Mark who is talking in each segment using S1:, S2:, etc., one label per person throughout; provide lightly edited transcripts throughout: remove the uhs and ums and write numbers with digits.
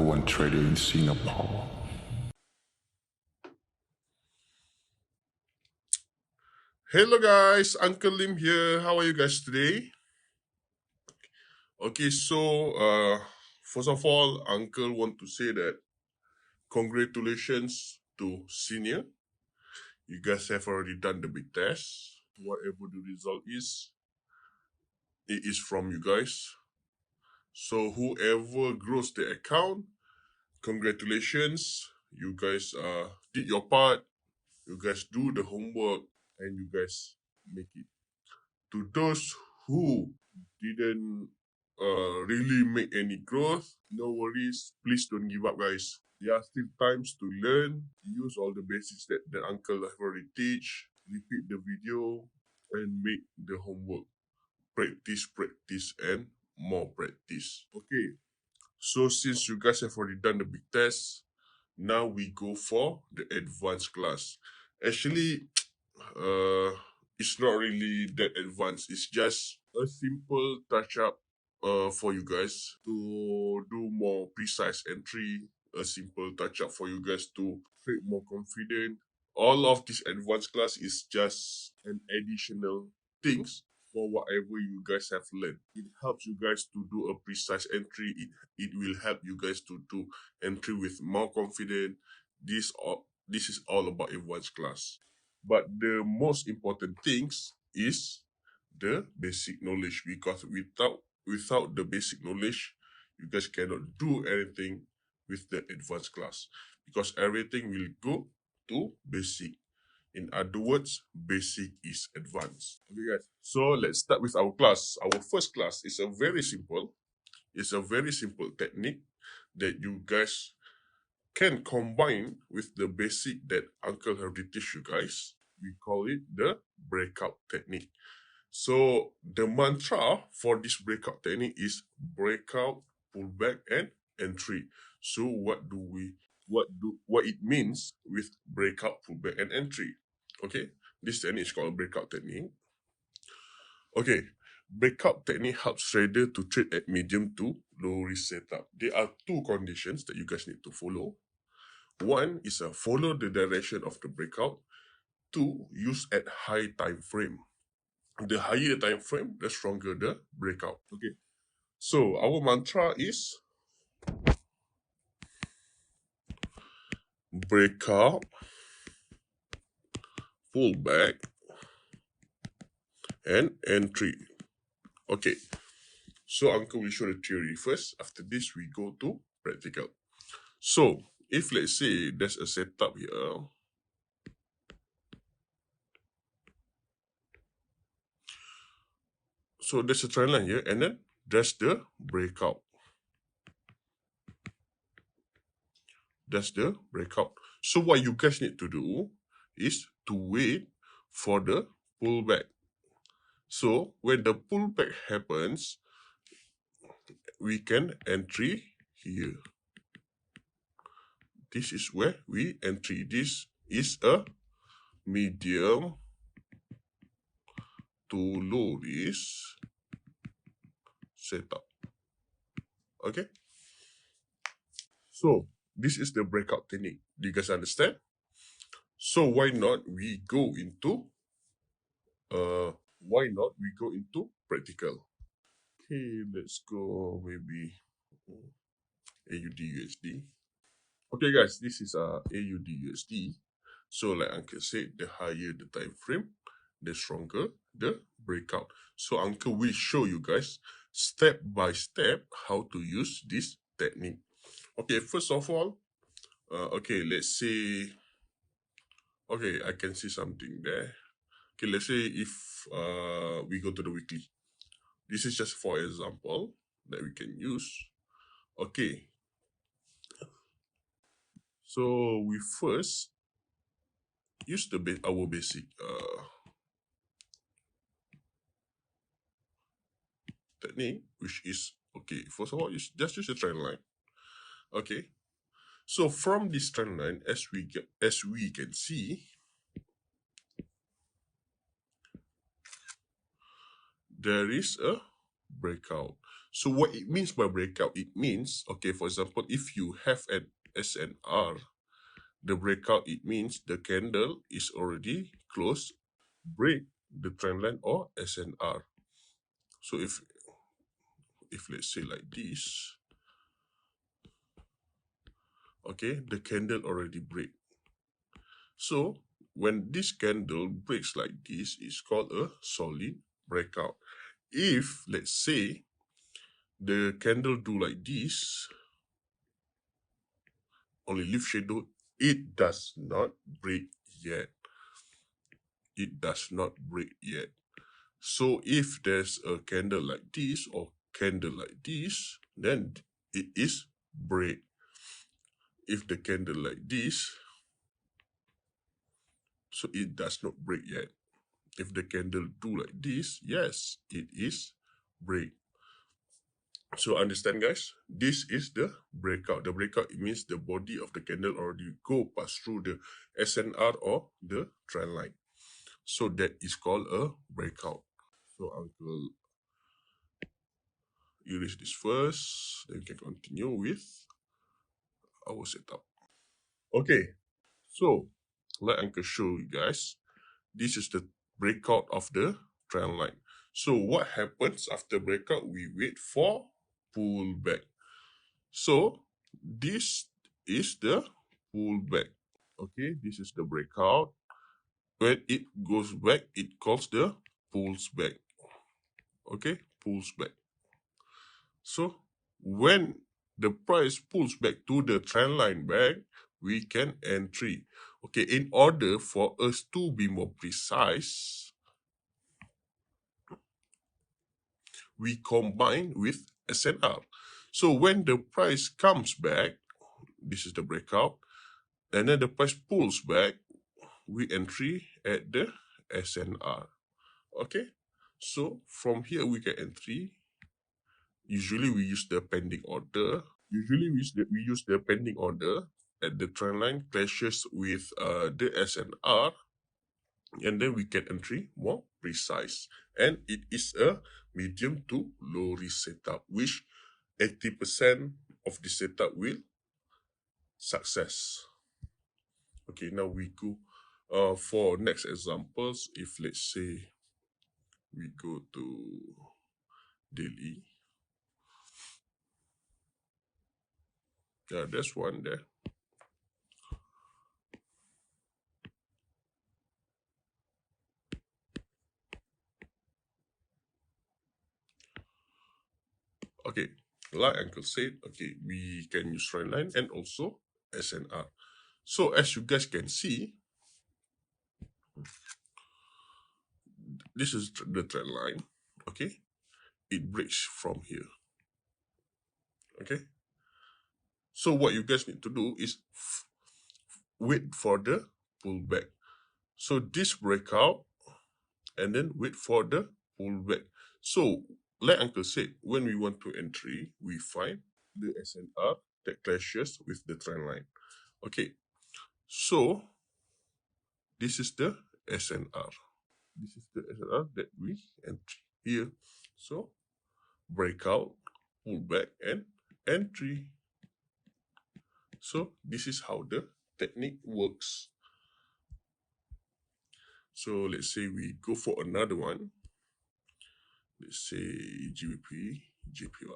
S1: #1 trader in Singapore.
S2: Hello guys, Uncle Lim here. How are you guys today? Okay, so first of all, Uncle want to say that congratulations to senior. You guys have already done the big test. Whatever the result is, it is from you guys. So whoever grows the account, congratulations. You guys did your part. You guys do the homework and you guys make it. To those who didn't really make any growth, no worries. Please don't give up, guys. There are still times to learn. Use all the basics that the uncle have already teach. Repeat the video and make the homework. Practice, practice, and more practice. Okay. So since you guys have already done the big test, now we go for the advanced class. Actually, it's not really that advanced. It's just a simple touch up for you guys to do more precise entry, a simple touch up for you guys to feel more confident. All of this advanced class is just an additional things for whatever you guys have learned. It helps you guys to do a precise entry. It will help you guys to do entry with more confidence. This is all about advanced class. But the most important things is the basic knowledge, because without the basic knowledge, you guys cannot do anything with the advanced class, because everything will go to basic. In other words, basic is advanced. Okay, guys. So let's start with our class. Our first class is a very simple technique that you guys can combine with the basic that Uncle already teach you guys. We call it the breakout technique. So the mantra for this breakout technique is breakout, pullback, and entry. So what it means with breakout, pullback, and entry? Okay, this technique is called breakout technique. Okay, breakout technique helps trader to trade at medium to low risk setup. There are two conditions that you guys need to follow. One is follow the direction of the breakout. Two, use at high time frame. The higher the time frame, the stronger the breakout. Okay. So our mantra is breakout, pullback, and entry. Okay. So Uncle will show the theory first. After this, we go to practical. So if let's say there's a setup here. So there's a trend line here, and then there's the breakout. That's the breakout. So what you guys need to do is to wait for the pullback. So when the pullback happens, we can entry here. This is where we entry. This is a medium to low risk setup. Okay. So this is the breakout technique. Do you guys understand? So why not we go into practical? Okay, let's go maybe AUD USD. Okay guys, this is AUD USD. So like Uncle said, the higher the time frame, the stronger the breakout. So Uncle will show you guys step by step how to use this technique. Okay, first of all, okay, let's say, okay, I can see something there. Okay, let's say if we go to the weekly. This is just for example that we can use. Okay. So we first use our basic technique, which is, okay, first of all, just use a trend line. Okay. So from this trend line, as we can see, there is a breakout. So what it means by breakout, it means, okay, for example, if you have an SNR, the breakout, it means the candle is already closed, break the trend line or SNR. So if let's say like this, okay, the candle already break. So when this candle breaks like this, it's called a solid breakout. If let's say the candle do like this, only leaf shadow, it does not break yet. It does not break yet. So if there's a candle like this or candle like this, then it is break. If the candle like this, so it does not break yet. If the candle do like this, yes, it is break. So understand, guys, this is the breakout. The breakout, it means the body of the candle already go pass through the SNR or the trend line. So that is called a breakout. So I will erase this first, then we can continue with our setup. Okay, so let Uncle show you guys. This is the breakout of the trend line. So what happens after breakout? We wait for pullback. So this is the pullback. Okay, this is the breakout. When it goes back, it calls the pulls back. Okay, pulls back. So when the price pulls back to the trend line back, we can entry. Okay, in order for us to be more precise, we combine with SNR. So when the price comes back, this is the breakout, and then the price pulls back, we entry at the SNR. Okay, so from here we can entry. Usually we use the pending order. We use the pending order at the trend line clashes with the SNR, and then we can entry more precise. And it is a medium to low risk setup, which 80% of the setup will success. Okay, now we go for next examples. If let's say we go to daily, yeah, there's one there. Okay, like Uncle said, okay, we can use trend line and also SNR. So as you guys can see, this is the trend line. Okay, it breaks from here. Okay, so what you guys need to do is wait for the pullback. So this breakout, and then wait for the pullback. So like Uncle said, when we want to entry, we find the SNR that clashes with the trend line. Okay, so this is the SNR. This is the SNR that we entry here. So breakout, pullback, and entry. So this is how the technique works. So let's say we go for another one. Let's say GBP, JPY.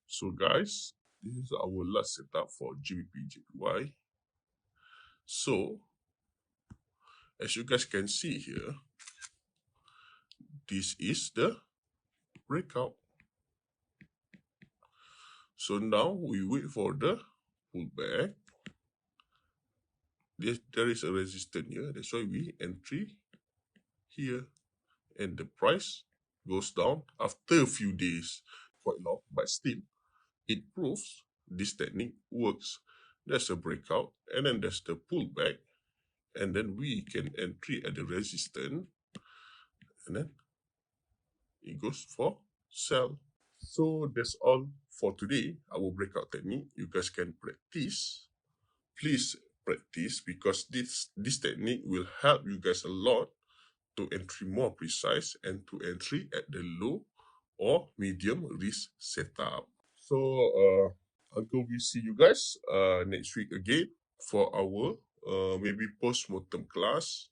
S2: So guys, this is our last setup for GBP, JPY. So as you guys can see here, this is the breakout. So now we wait for the pullback. There is a resistance here, that's why we entry here, and the price goes down after a few days, quite long, but still it proves this technique works. there's a breakout, and then there's the pullback, and then we can entry at the resistance, and then it goes for sell. So that's all for today, our breakout technique. You guys can practice. Please practice, because this technique will help you guys a lot to entry more precise and to entry at the low or medium risk setup. So until we see you guys next week again for our maybe post-mortem class,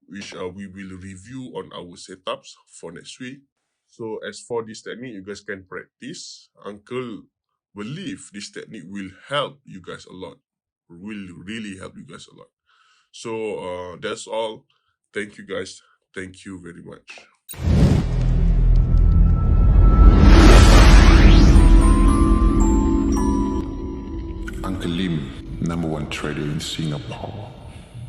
S2: which we will review on our setups for next week. So as for this technique, you guys can practice. Uncle believe this technique will help you guys a lot. Will really help you guys a lot. So that's all. Thank you guys. Thank you very much.
S1: Uncle Lim, #1 trader in Singapore.